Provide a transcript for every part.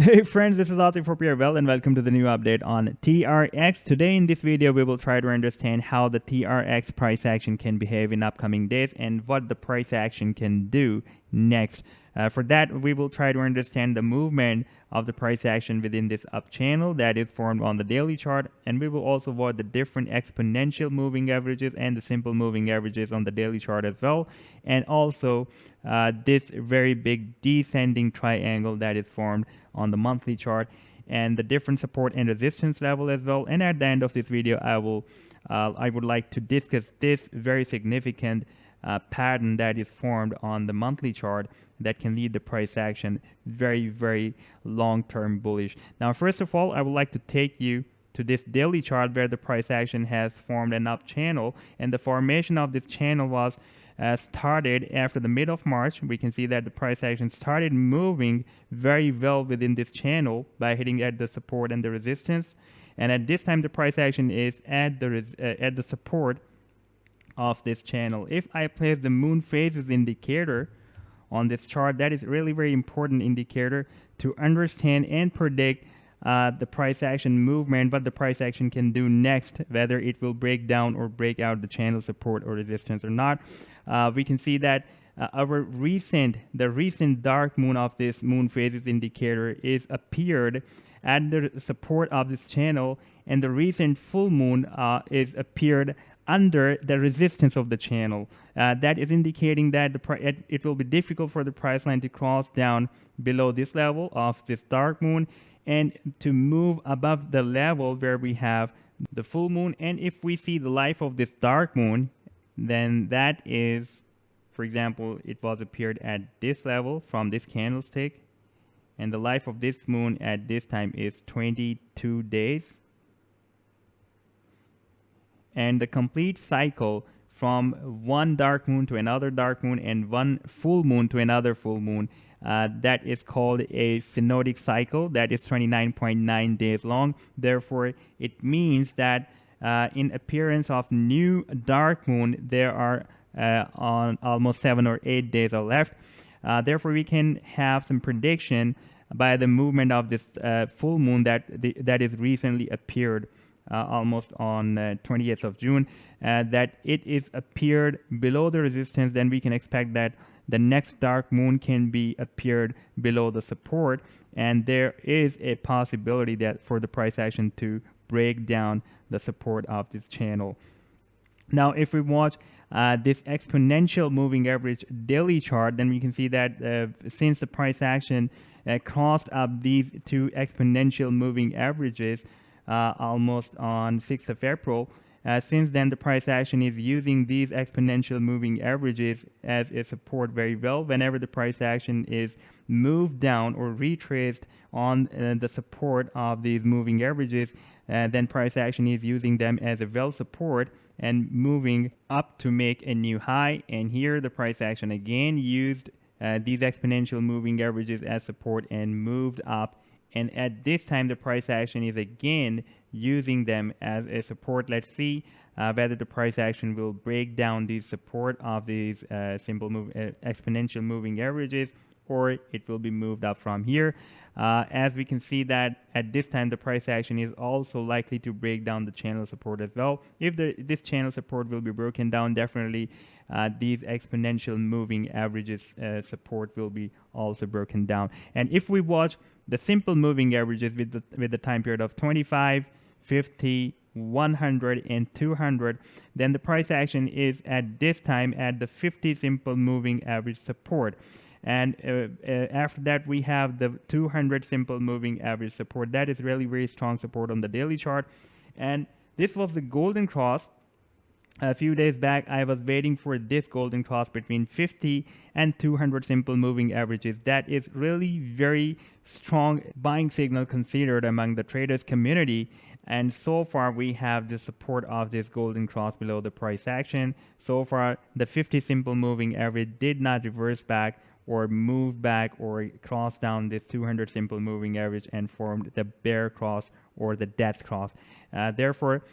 Hey friends, this is Atif for PRL and welcome to the new update on TRX. Today in this video, we will try to understand how the TRX price action can behave in upcoming days and what the price action can do next. For that, we will try to understand the movement of the price action within this up channel that is formed on the daily chart, and we will also watch the different exponential moving averages and the simple moving averages on the daily chart as well, and also this very big descending triangle that is formed on the monthly chart and the different support and resistance level as well. And at the end of this video, I would like to discuss this very significant pattern that is formed on the monthly chart that can lead the price action very long-term bullish. Now, first of all, I would like to take you to this daily chart where the price action has formed an up channel, and the formation of this channel was started after the mid of March. We can see that the price action started moving very well within this channel by hitting at the support and the resistance, and at this time the price action is at the support of this channel. If I place the moon phases indicator on this chart, that is really very important indicator to understand and predict the price action movement, what the price action can do next, whether it will break down or break out the channel support or resistance or not. We can see that the recent dark moon of this moon phases indicator is appeared at the support of this channel, and the recent full moon is appeared under the resistance of the channel. That is indicating that it will be difficult for the price line to cross down below this level of this dark moon and to move above the level where we have the full moon. And if we see the life of this dark moon, then that is, for example, it was appeared at this level from this candlestick, and the life of this moon at this time is 22 days. And the complete cycle from one dark moon to another dark moon and one full moon to another full moon, that is called a synodic cycle that is 29.9 days long. Therefore, it means that in appearance of new dark moon, there are on almost 7 or 8 days are left. Therefore, we can have some prediction by the movement of this full moon that is recently appeared almost on 20th of June, that it is appeared below the resistance. Then we can expect that the next dark moon can be appeared below the support, and there is a possibility that for the price action to break down the support of this channel. Now, if we watch this exponential moving average daily chart, then we can see that since the price action crossed up these two exponential moving averages almost on 6th of April, since then the price action is using these exponential moving averages as a support very well. Whenever the price action is moved down or retraced on the support of these moving averages, then price action is using them as a well support and moving up to make a new high. And here the price action again used these exponential moving averages as support and moved up. And at this time, the price action is again using them as a support. Let's see whether the price action will break down the support of these exponential moving averages, or it will be moved up from here. As we can see that at this time, the price action is also likely to break down the channel support as well. If this channel support will be broken down, definitely these exponential moving averages support will be also broken down. And if we watch the simple moving averages with the time period of 25, 50, 100, and 200, then the price action is at this time at the 50 simple moving average support. And after that, we have the 200 simple moving average support. That is really very strong support on the daily chart. And this was the golden cross. A few days back, I was waiting for this golden cross between 50 and 200 simple moving averages. That is really very strong buying signal considered among the traders community. And so far, we have the support of this golden cross below the price action. So far, the 50 simple moving average did not reverse back or move back or cross down this 200 simple moving average and formed the bear cross or the death cross. Therefore,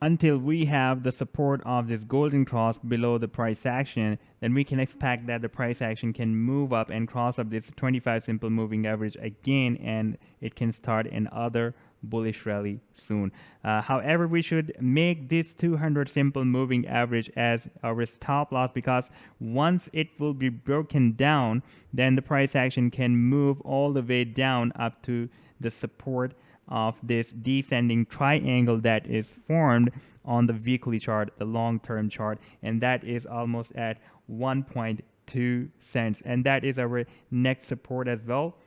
until we have the support of this golden cross below the price action, then we can expect that the price action can move up and cross up this 25 simple moving average again, and it can start another bullish rally soon. However, we should make this 200 simple moving average as our stop loss, because once it will be broken down, then the price action can move all the way down up to the support of this descending triangle that is formed on the weekly chart, the long-term chart, and that is almost at 1.2 cents, and that is our next support as well.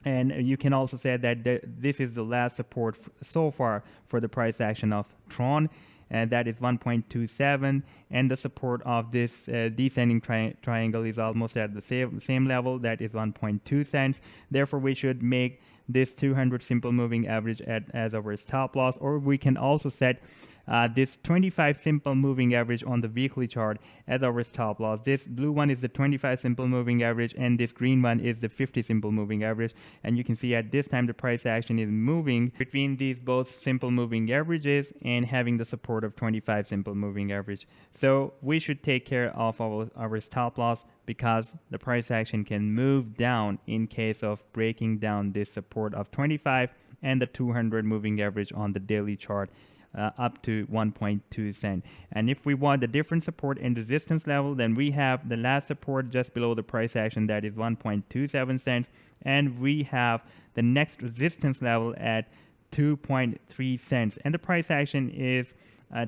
And you can also say that this is the last support so far for the price action of Tron, and that is 1.27, and the support of this descending triangle is almost at the same level, that is 1.2 cents. Therefore, we should make this 200 simple moving average as our stop loss, or we can also set this 25 simple moving average on the weekly chart as our stop loss. This blue one is the 25 simple moving average, and this green one is the 50 simple moving average. And you can see at this time the price action is moving between these both simple moving averages and having the support of 25 simple moving average. So we should take care of our stop loss, because the price action can move down in case of breaking down this support of 25 and the 200 moving average on the daily chart. Up to 1.2 cent. And if we want the different support and resistance level, then we have the last support just below the price action, that is 1.27 cents, and we have the next resistance level at 2.3 cents, and the price action is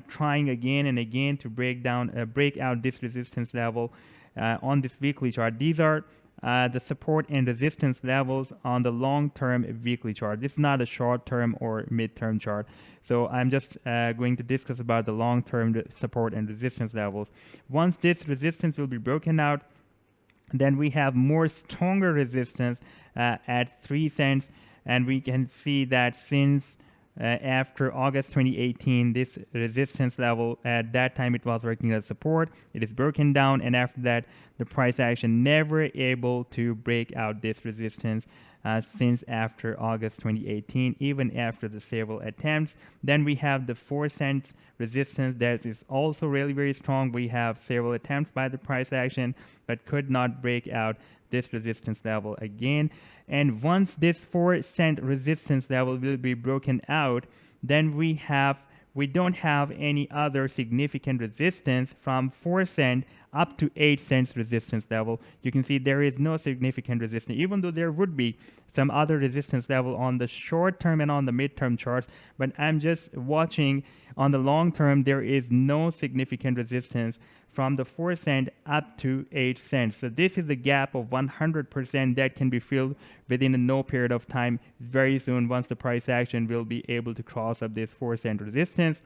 trying again and again to break out this resistance level on this weekly chart. These are the support and resistance levels on the long-term weekly chart. This is not a short-term or mid-term chart. So I'm just going to discuss about the long-term support and resistance levels. Once this resistance will be broken out, then we have more stronger resistance at 3 cents. And we can see that since after August 2018, this resistance level, at that time it was working as support. It is broken down, and after that, the price action never able to break out this resistance since after August 2018, even after the several attempts. Then we have the 4 cents resistance that is also really very strong. We have several attempts by the price action, but could not break out this resistance level again. And once this 4 cent resistance level will be broken out, then we don't have any other significant resistance from 4 cent up to 8 cents resistance level. You can see there is no significant resistance, even though there would be some other resistance level on the short term and on the mid-term charts. But I'm just watching on the long term, there is no significant resistance from the 4 cent up to 8 cents. So this is a gap of 100% that can be filled within a no period of time very soon, once the price action will be able to cross up this 4 cent resistance.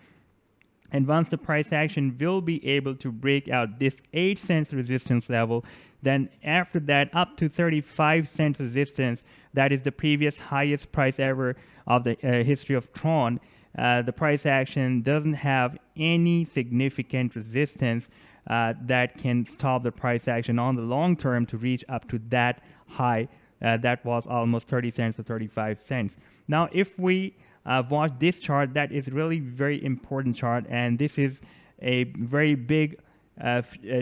And once the price action will be able to break out this 8 cents resistance level, then after that up to 35 cent resistance, that is the previous highest price ever of the history of Tron, the price action doesn't have any significant resistance that can stop the price action on the long term to reach up to that high. That was almost 30 cents to 35 cents. Now, if we watch this chart, that is really very important chart, and this is a very big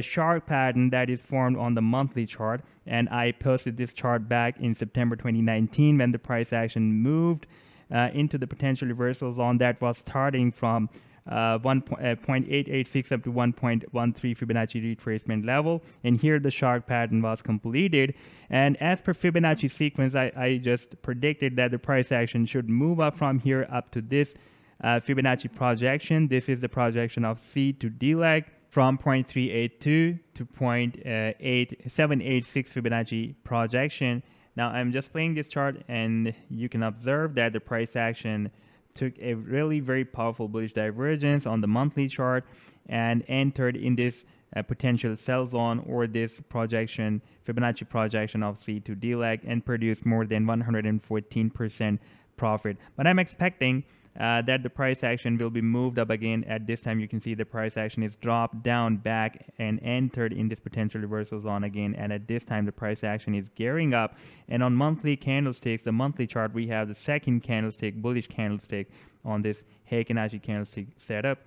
shark pattern that is formed on the monthly chart. And I posted this chart back in September 2019 when the price action moved into the potential reversal zone that was starting from 1.886 up to 1.13 Fibonacci retracement level. And here the shark pattern was completed. And as per Fibonacci sequence, I just predicted that the price action should move up from here up to this Fibonacci projection. This is the projection of C to D leg from 0.382 to 0.8786 Fibonacci projection. Now I'm just playing this chart, and you can observe that the price action took a really very powerful bullish divergence on the monthly chart and entered in this potential sell zone, or this projection, Fibonacci projection of C to D leg, and produced more than 114% profit. But I'm expecting that the price action will be moved up again. At this time, you can see the price action is dropped down back and entered in this potential reversal zone again. And at this time, the price action is gearing up. And on monthly candlesticks, the monthly chart, we have the second candlestick, bullish candlestick on this Heikin Ashi candlestick setup.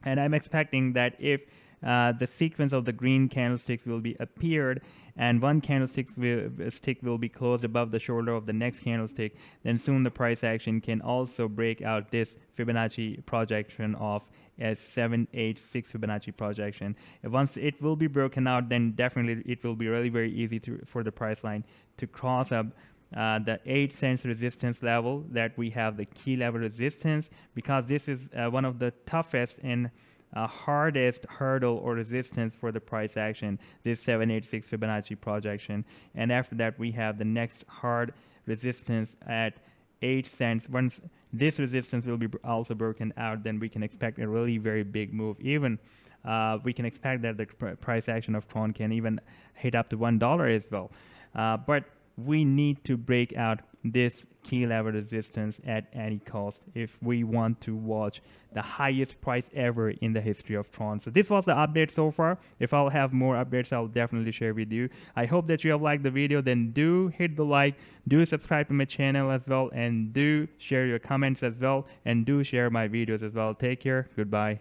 And I'm expecting that if the sequence of the green candlesticks will be appeared and one candlestick will be closed above the shoulder of the next candlestick, then soon the price action can also break out this Fibonacci projection of a 786 Fibonacci projection. Once it will be broken out, then definitely it will be really very easy for the price line to cross up the 8 cents resistance level that we have, the key level resistance, because this is one of the toughest and hardest hurdle or resistance for the price action, this 786 Fibonacci projection. And after that, we have the next hard resistance at 8 cents. Once this resistance will be also broken out, then we can expect a really very big move. Even we can expect that the price action of Tron can even hit up to $1 as well. But we need to break out this key level resistance at any cost if we want to watch the highest price ever in the history of Tron. So this was the update so far. If I'll have more updates, I'll definitely share with you. I hope that you have liked the video. Then do hit the like, do subscribe to my channel as well, and do share your comments as well, and do share my videos as well. Take care. Goodbye.